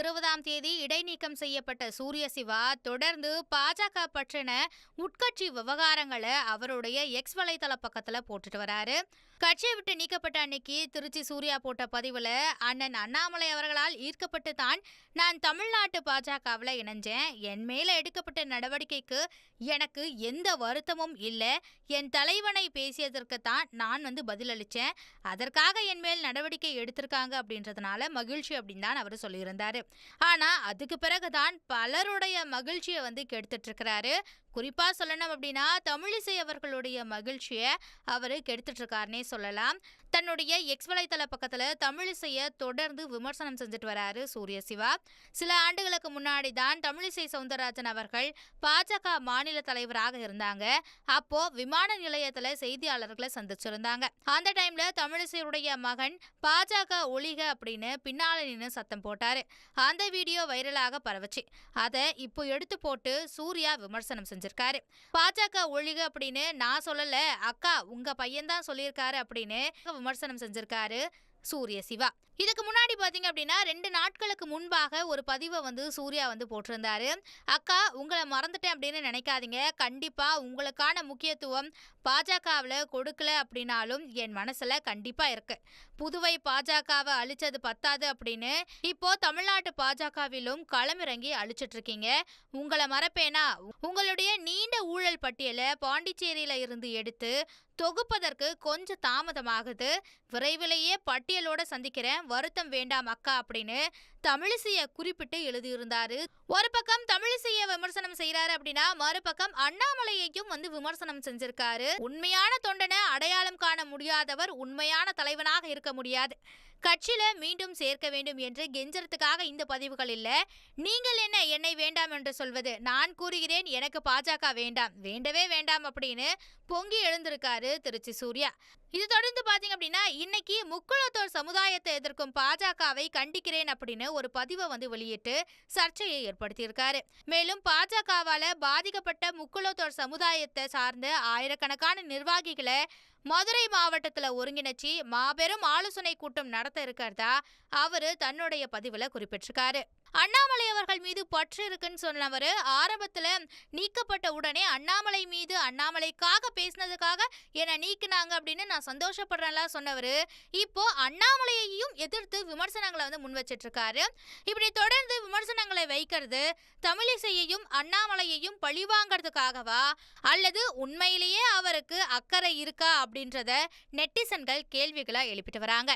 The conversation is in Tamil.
20ஆம் தேதி இடைநீக்கம் செய்யப்பட்ட சூரிய சிவா தொடர்ந்து பாஜக பற்றின உட்கட்சி விவகாரங்களை அவருடைய எக்ஸ் வலைதள பக்கத்துல போட்டுட்டு வராரு. கட்சியை விட்டு நீக்கப்பட்ட அன்னைக்கு திருச்சி சூர்யா போட்ட பதிவுல அண்ணன் அண்ணாமலை அவர்களால் ஈர்க்கப்பட்டு தான் நான் தமிழ்நாட்டு பாஜகவில் இணைஞ்சேன். என் மேல எடுக்கப்பட்ட நடவடிக்கைக்கு எனக்கு எந்த வருத்தமும் இல்லை. என் தலைவனை பேசியதற்கு தான் நான் பதிலளிச்சேன். அதற்காக என் மேல் நடவடிக்கை எடுத்திருக்காங்க அப்படின்றதுனால மகிழ்ச்சி அப்படின்னு தான் அவர் சொல்லியிருந்தாரு. ஆனா அதுக்கு பிறகுதான் பலருடைய மகிழ்ச்சியை கெடுத்துட்டு இருக்கிறாரு. குறிப்பா சொல்லணும் அப்படின்னா தமிழிசை அவர்களுடைய மகிழ்ச்சியை அவர் கெடுத்துட்டு இருக்காருன்னே சொல்லலாம். தன்னுடைய எக்ஸ் வலைதள பக்கத்துல தமிழிசைய தொடர்ந்து விமர்சனம் செஞ்சுட்டு வராரு சூரிய சிவா. சில ஆண்டுகளுக்கு முன்னாடி தான் தமிழிசை சவுந்தரராஜன் அவர்கள் பாஜக மாநில தலைவராக இருந்தாங்க. அப்போ விமான நிலையத்துல செய்தியாளர்களை சந்திச்சிருந்தாங்க. அந்த டைம்ல தமிழிசையுடைய மகன் பாஜக ஒழிக அப்படின்னு பின்னால நின்று சத்தம் போட்டாரு. அந்த வீடியோ வைரலாக பரவச்சு. அதை இப்போ எடுத்து போட்டு சூர்யா விமர்சனம் செஞ்சிருக்காரு. பாஜக ஒழிக அப்படின்னு நான் சொல்லல, அக்கா உங்க பையன் தான் சொல்லியிருக்காரு அப்படின்னு விமர்சனம் செஞ்சிருக்காரு சூரிய சிவா. இதுக்கு முன்னாடி பாத்தீங்க அப்படின்னா 2 நாட்களுக்கு முன்பாக ஒரு பதிவை சூர்யா போட்டிருந்தாரு. அக்கா உங்களை மறந்துட்டேன் அப்படின்னு நினைக்காதீங்க. கண்டிப்பா உங்களுக்கான முக்கியத்துவம் பாஜகவில் கொடுக்கல அப்படின்னாலும் என் மனசுல கண்டிப்பா இருக்கு. புதுவை பாஜகவை அழிச்சது பத்தாது அப்படின்னு இப்போ தமிழ்நாட்டு பாஜகவிலும் களமிறங்கி அழிச்சிட்டு இருக்கீங்க. உங்களை மறப்பேனா? உங்களுடைய நீண்ட ஊழல் பட்டியலை பாண்டிச்சேரியில இருந்து எடுத்து தொகுப்பதற்கு கொஞ்சம் தாமதமாகுது. விரைவிலேயே பட்டியலோட சந்திக்கிறேன். வருத்தம் வேண்டாம் அக்கா அப்படின்னு தமிழிசைய குறிப்பிட்டு எழுதியிருந்தாரு. ஒரு பக்கம் தமிழிசைய விமர்சனம் செய்யறாரு அப்படின்னா மறுபக்கம் அண்ணாமலையையும் விமர்சனம் செஞ்சிருக்காரு. உண்மையான தொண்டனை அடையாளம் காண முடியாதவர் உண்மையான தலைவனாக இருக்க முடியாது. கட்சியில மீண்டும் சேர்க்க வேண்டும் என்று கெஞ்சறதுக்காக இந்த பதிவுகள் இல்ல. நீங்கள் என்ன என்னை வேண்டாம் என்று சொல்வது? நான் கூறுகிறேன் எனக்கு பாஜக வேண்டாம், வேண்டவே வேண்டாம் அப்படின்னு பொங்கி எழுந்திருக்காரு திருச்சி சூர்யா. இது தொடர்ந்து பாத்தீங்க அப்படின்னா இன்னைக்கு முக்குளத்தோர் சமுதாயத்தை எதிர்க்கும் பாஜகவை கண்டிக்கிறேன் அப்படின்னு ஒரு பதிவை வெளியிட்டு சர்ச்சையை ஏற்படுத்தியிருக்காரு. மேலும் பாஜகவால பாதிக்கப்பட்ட முக்குளத்தோர் சமுதாயத்தை சார்ந்த ஆயிரக்கணக்கான நிர்வாகிகளை மதுரை மாவட்டத்துல ஒருங்கிணைச்சி மாபெரும் ஆலோசனை கூட்டம் நடத்த இருக்கிறதா அவரு தன்னுடைய பதிவுல குறிப்பிட்டிருக்காரு. அண்ணாமலை அவர்கள் மீது பற்று இருக்குன்னு சொன்னவர் ஆரம்பத்துல நீக்கப்பட்ட உடனே அண்ணாமலை மீது அண்ணாமலைக்காக பேசினதுக்காக என்னை நீக்கினாங்க அப்படின்னு நான் சந்தோஷப்படுறேன்லாம் சொன்னவர் இப்போ அண்ணாமலையையும் எதிர்த்து விமர்சனங்களை முன் வச்சிட்டு இருக்காரு. இப்படி தொடர்ந்து விமர்சனங்களை வைக்கிறது தமிழிசையையும் அண்ணாமலையையும் பழிவாங்கிறதுக்காகவா அல்லது உண்மையிலேயே அவருக்கு அக்கறை இருக்கா அப்படின்றத நெட்டிசன்கள் கேள்விகளை எழுப்பிட்டு வராங்க.